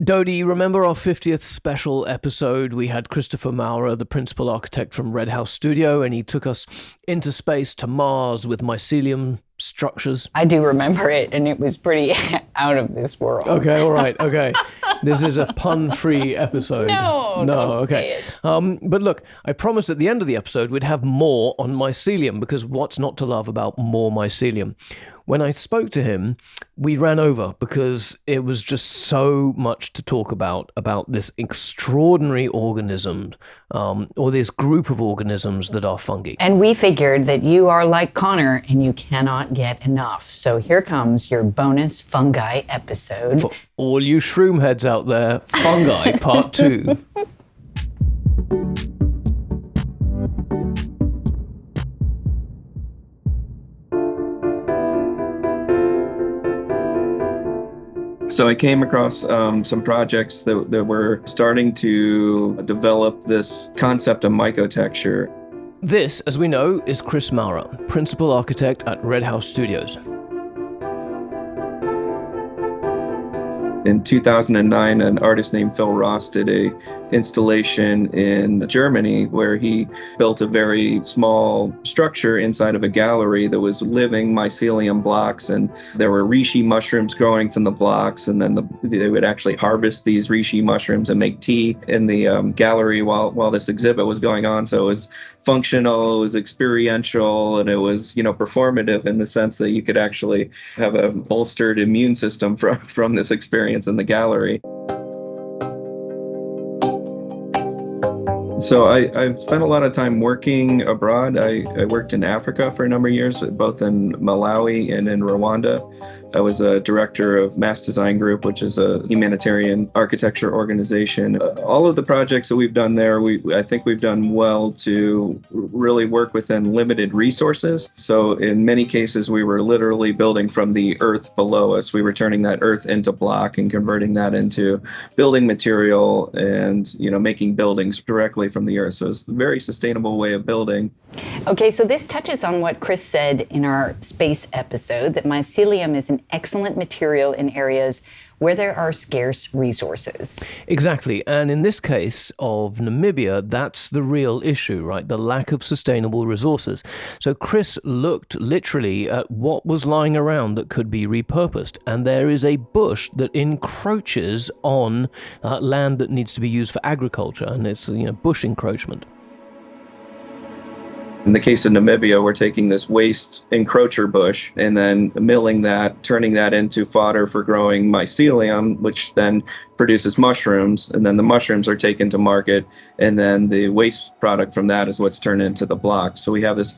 Dodi, remember our 50th special episode? We had Christopher Maurer, the principal architect from Redhouse Studio, and he took us into space to Mars with mycelium structures. I do remember it, and it was pretty out of this world. Okay, all right, okay. This is a pun-free episode. No, don't okay. say it. But look, I promised at the end of the episode we'd have more on mycelium, because what's not to love about more mycelium? When I spoke to him, we ran over because it was just so much to talk about this extraordinary organism, or this group of organisms that are fungi. And we figured that you are like Connor and you cannot get enough. So here comes your bonus fungi episode. For all you shroom heads out there, fungi part 2. So I came across some projects that were starting to develop this concept of mycotexture. This, as we know, is Chris Maurer, principal architect at Redhouse Studios. In 2009, an artist named Phil Ross did a installation in Germany where he built a very small structure inside of a gallery that was living mycelium blocks, and there were reishi mushrooms growing from the blocks, and then they would actually harvest these reishi mushrooms and make tea in the gallery while this exhibit was going on. So it was functional, it was experiential, and it was, performative in the sense that you could actually have a bolstered immune system from this experience in the gallery. So I've spent a lot of time working abroad. I worked in Africa for a number of years, both in Malawi and in Rwanda. I was a director of Mass Design Group, which is a humanitarian architecture organization. All of the projects that we've done there, I think we've done well to really work within limited resources. So in many cases, we were literally building from the earth below us. We were turning that earth into block and converting that into building material and, making buildings directly from the earth. So it's a very sustainable way of building. Okay, so this touches on what Chris said in our space episode, that mycelium is an excellent material in areas where there are scarce resources. Exactly. And in this case of Namibia, that's the real issue, right? The lack of sustainable resources. So Chris looked literally at what was lying around that could be repurposed. And there is a bush that encroaches on land that needs to be used for agriculture. And it's, bush encroachment. In the case of Namibia, we're taking this waste encroacher bush and then milling that, turning that into fodder for growing mycelium, which then produces mushrooms. And then the mushrooms are taken to market. And then the waste product from that is what's turned into the block. So we have this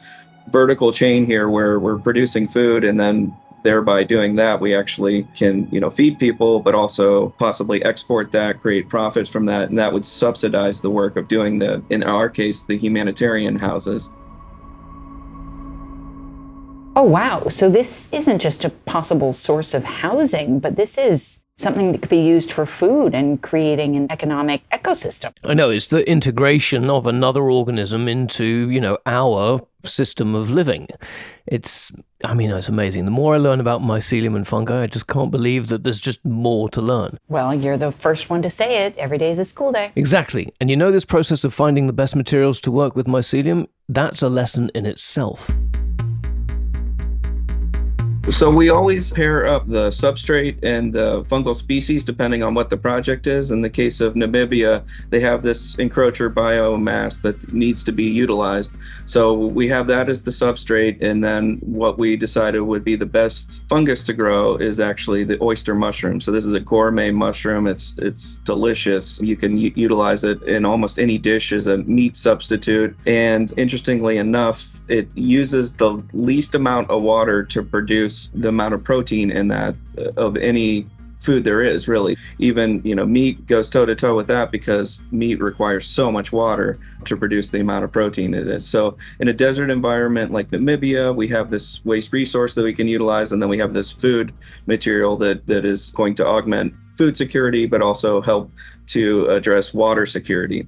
vertical chain here where we're producing food, and then thereby doing that, we actually can, feed people, but also possibly export that, create profits from that. And that would subsidize the work of doing in our case, the humanitarian houses. Oh, wow. So this isn't just a possible source of housing, but this is something that could be used for food and creating an economic ecosystem. I know, it's the integration of another organism into, our system of living. It's amazing. The more I learn about mycelium and fungi, I just can't believe that there's just more to learn. Well, you're the first one to say it. Every day is a school day. Exactly. And this process of finding the best materials to work with mycelium, that's a lesson in itself. So we always pair up the substrate and the fungal species depending on what the project is. In the case of Namibia, they have this encroacher biomass that needs to be utilized. So we have that as the substrate, and then what we decided would be the best fungus to grow is actually the oyster mushroom. So this is a gourmet mushroom. It's delicious. You can utilize it in almost any dish as a meat substitute. And interestingly enough, it uses the least amount of water to produce the amount of protein in that of any food there is, really. Even, meat goes toe to toe with that because meat requires so much water to produce the amount of protein it is. So in a desert environment like Namibia, we have this waste resource that we can utilize, and then we have this food material that is going to augment food security, but also help to address water security.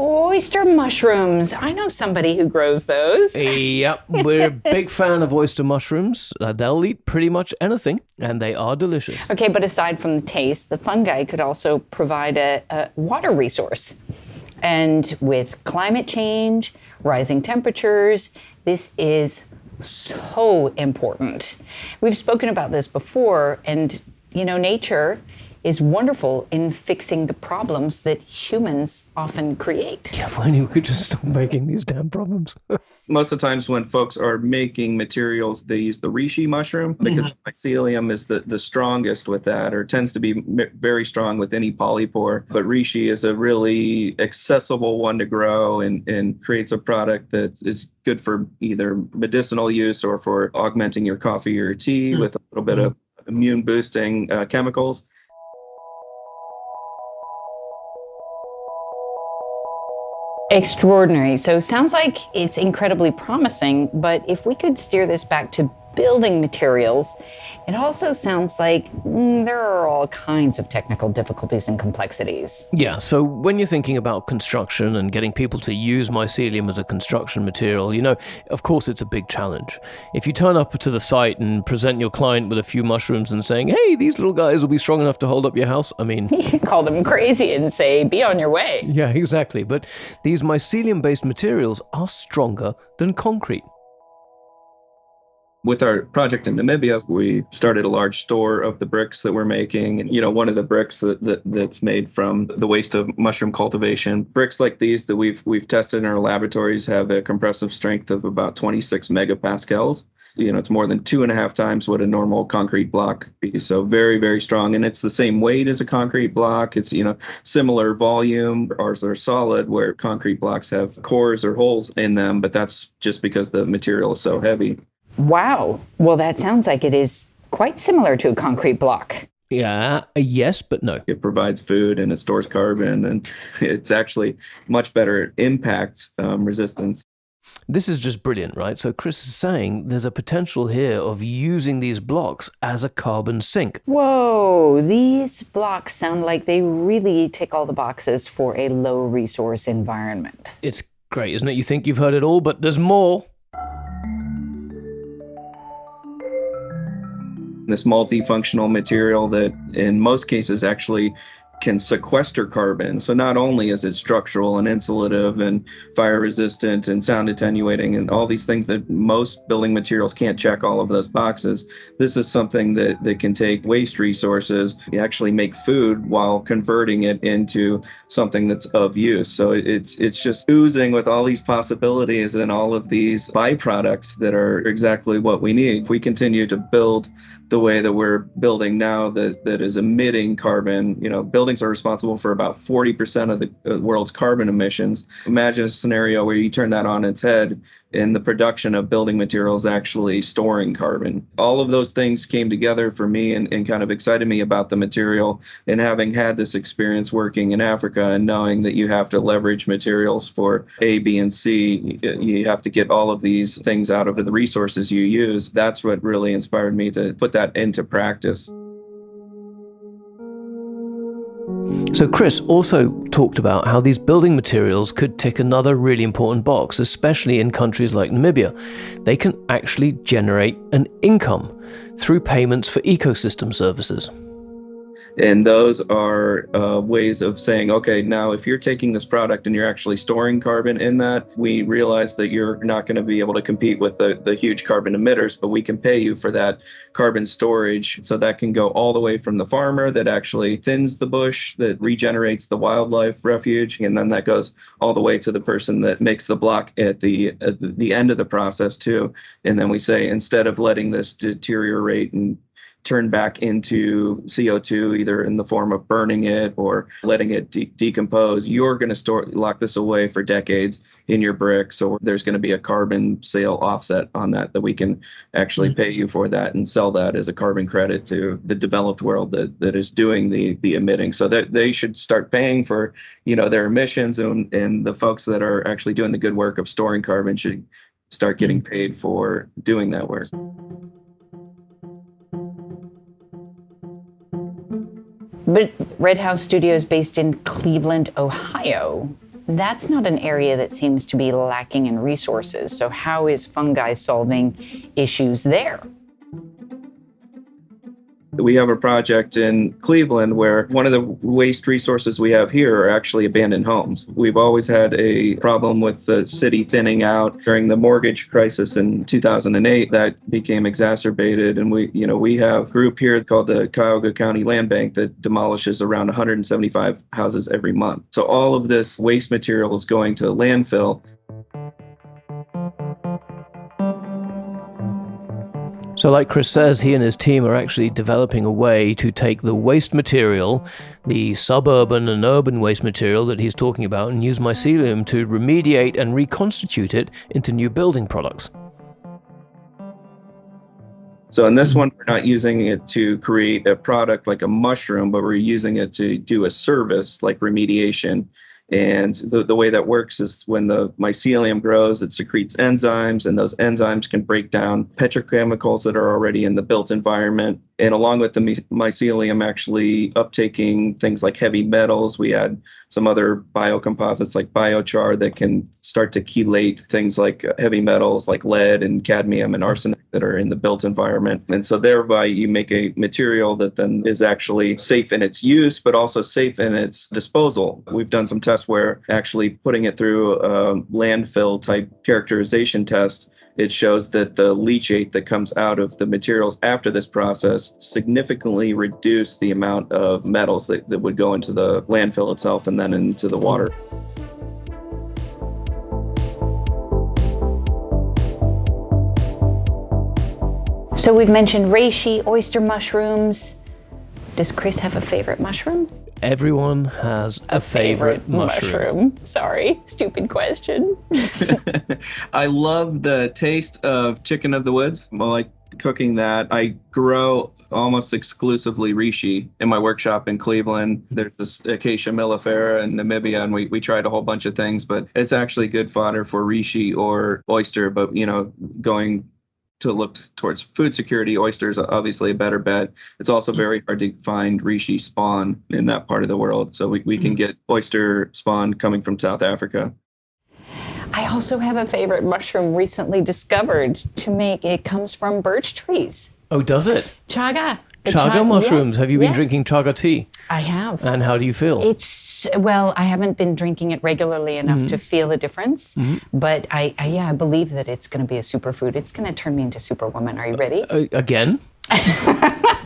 Oyster mushrooms. I know somebody who grows those. Yep, we're a big fan of oyster mushrooms. They'll eat pretty much anything, and they are delicious. Okay, but aside from the taste, the fungi could also provide a water resource. And with climate change, rising temperatures, this is so important. We've spoken about this before, and nature is wonderful in fixing the problems that humans often create. Yeah, if only we could just stop making these damn problems. Most of the times when folks are making materials, they use the reishi mushroom because the mycelium is the strongest with that, or tends to be very strong with any polypore. But reishi is a really accessible one to grow and creates a product that is good for either medicinal use or for augmenting your coffee or tea with a little bit of immune boosting chemicals. Extraordinary. So sounds like it's incredibly promising, but if we could steer this back to building materials, it also sounds like there are all kinds of technical difficulties and complexities. Yeah, so when you're thinking about construction and getting people to use mycelium as a construction material, of course it's a big challenge. If you turn up to the site and present your client with a few mushrooms and saying, hey, these little guys will be strong enough to hold up your house, You can call them crazy and say, be on your way. Yeah, exactly. But these mycelium-based materials are stronger than concrete. With our project in Namibia, we started a large store of the bricks that we're making. And, one of the bricks that's made from the waste of mushroom cultivation. Bricks like these that we've tested in our laboratories have a compressive strength of about 26 megapascals. It's more than 2.5 times what a normal concrete block is. So very, very strong. And it's the same weight as a concrete block. It's, similar volume. Ours are solid, where concrete blocks have cores or holes in them. But that's just because the material is so heavy. Wow. Well, that sounds like it is quite similar to a concrete block. Yeah, yes, but no. It provides food and it stores carbon, and it's actually much better impact resistance. This is just brilliant, right? So Chris is saying there's a potential here of using these blocks as a carbon sink. Whoa, these blocks sound like they really tick all the boxes for a low resource environment. It's great, isn't it? You think you've heard it all, but there's more. This multifunctional material that in most cases actually can sequester carbon. So not only is it structural and insulative and fire resistant and sound attenuating and all these things that most building materials can't check all of those boxes, this is something that can take waste resources, actually make food while converting it into something that's of use. So it's just oozing with all these possibilities and all of these byproducts that are exactly what we need. If we continue to build the way that we're building now that is emitting carbon, buildings are responsible for about 40% of the world's carbon emissions. Imagine a scenario where you turn that on its head and the production of building materials actually storing carbon. All of those things came together for me and kind of excited me about the material. And having had this experience working in Africa and knowing that you have to leverage materials for A, B, and C, you have to get all of these things out of the resources you use. That's what really inspired me to put that into practice. So Chris also talked about how these building materials could tick another really important box, especially in countries like Namibia. They can actually generate an income through payments for ecosystem services. And those are ways of saying, okay, now if you're taking this product and you're actually storing carbon in that, we realize that you're not going to be able to compete with the huge carbon emitters, but we can pay you for that carbon storage. So that can go all the way from the farmer that actually thins the bush, that regenerates the wildlife refuge, and then that goes all the way to the person that makes the block at the end of the process too. And then we say, instead of letting this deteriorate and turn back into CO2, either in the form of burning it or letting it decompose, you're going to lock this away for decades in your brick. So there's going to be a carbon sale offset on that we can actually pay you for that and sell that as a carbon credit to the developed world that is doing the emitting. So that they should start paying for, their emissions, and the folks that are actually doing the good work of storing carbon should start getting paid for doing that work. But Redhouse Studio is based in Cleveland, Ohio. that's not an area that seems to be lacking in resources. So how is fungi solving issues there? We have a project in Cleveland where one of the waste resources we have here are actually abandoned homes. We've always had a problem with the city thinning out. During the mortgage crisis in 2008, that became exacerbated. And we have a group here called the Cuyahoga County Land Bank that demolishes around 175 houses every month. So all of this waste material is going to landfill. So like Chris says, he and his team are actually developing a way to take the waste material, the suburban and urban waste material that he's talking about, and use mycelium to remediate and reconstitute it into new building products. So in this one, we're not using it to create a product like a mushroom, but we're using it to do a service like remediation. And the way that works is when the mycelium grows, it secretes enzymes, and those enzymes can break down petrochemicals that are already in the built environment. And along with the mycelium actually uptaking things like heavy metals, we add some other biocomposites like biochar that can start to chelate things like heavy metals like lead and cadmium and arsenic that are in the built environment. And so thereby you make a material that then is actually safe in its use, but also safe in its disposal. We've done some tests where actually putting it through a landfill type characterization test, it shows that the leachate that comes out of the materials after this process significantly reduce the amount of metals that would go into the landfill itself and then into the water. So we've mentioned reishi, oyster mushrooms. Does Chris have a favorite mushroom? Everyone has a favorite mushroom. Sorry, stupid question. I love the taste of chicken of the woods. I like cooking that. I grow almost exclusively reishi in my workshop in Cleveland. There's this Acacia mellifera in Namibia, and we tried a whole bunch of things, but it's actually good fodder for reishi or oyster. But, going to look towards food security, oysters are obviously a better bet. It's also very hard to find reishi spawn in that part of the world. So we can get oyster spawn coming from South Africa. I also have a favorite mushroom recently discovered to make. It comes from birch trees. Oh, does it? Chaga. Chaga mushrooms. Yes. Have you been drinking chaga tea? I have. And how do you feel? I haven't been drinking it regularly enough to feel a difference, but I believe that it's going to be a superfood. It's going to turn me into Superwoman. Are you ready? Again?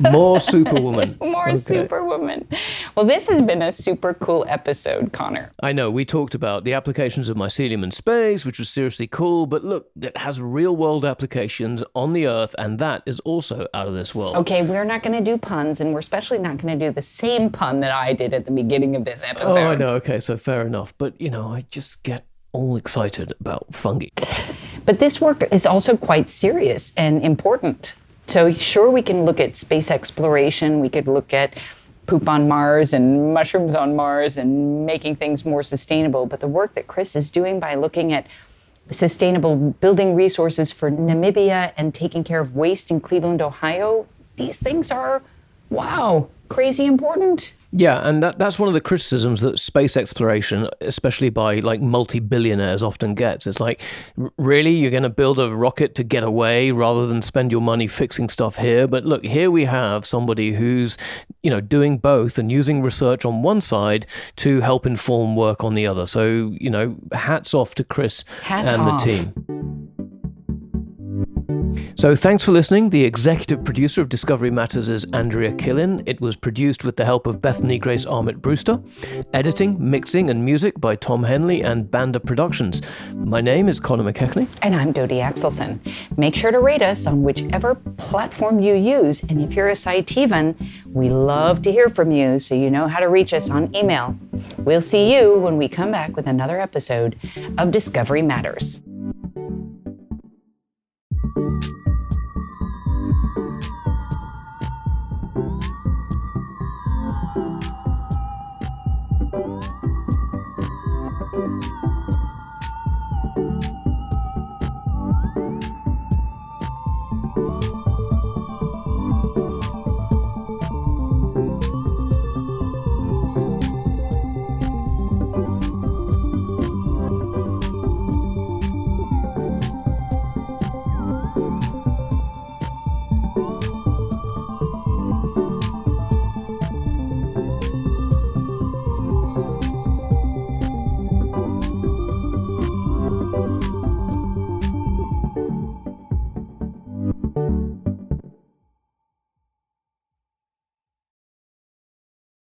More Superwoman. More Superwoman. Well, this has been a super cool episode, Connor. I know, we talked about the applications of mycelium in space, which was seriously cool, but look, it has real world applications on the Earth, and that is also out of this world. Okay, we're not going to do puns, and we're especially not going to do the same pun that I did at the beginning of this episode. Oh, I know, okay, so fair enough. But, I just get all excited about fungi. But this work is also quite serious and important. So sure, we can look at space exploration, we could look at poop on Mars and mushrooms on Mars and making things more sustainable, but the work that Chris is doing by looking at sustainable building resources for Namibia and taking care of waste in Cleveland, Ohio, these things are, wow, crazy important. Yeah, and that's one of the criticisms that space exploration, especially by multi-billionaires, often gets. It's like, really, you're going to build a rocket to get away rather than spend your money fixing stuff here? But look, here we have somebody who's, doing both and using research on one side to help inform work on the other. So, hats off to Chris and the team. So thanks for listening. The executive producer of Discovery Matters is Andrea Killin. It was produced with the help of Bethany Grace Armit-Brewster. Editing, mixing, and music by Tom Henley and Banda Productions. My name is Conor McKechnie. And I'm Dodi Axelson. Make sure to rate us on whichever platform you use. And if you're a Cytivan, we love to hear from you, so you know how to reach us on email. We'll see you when we come back with another episode of Discovery Matters.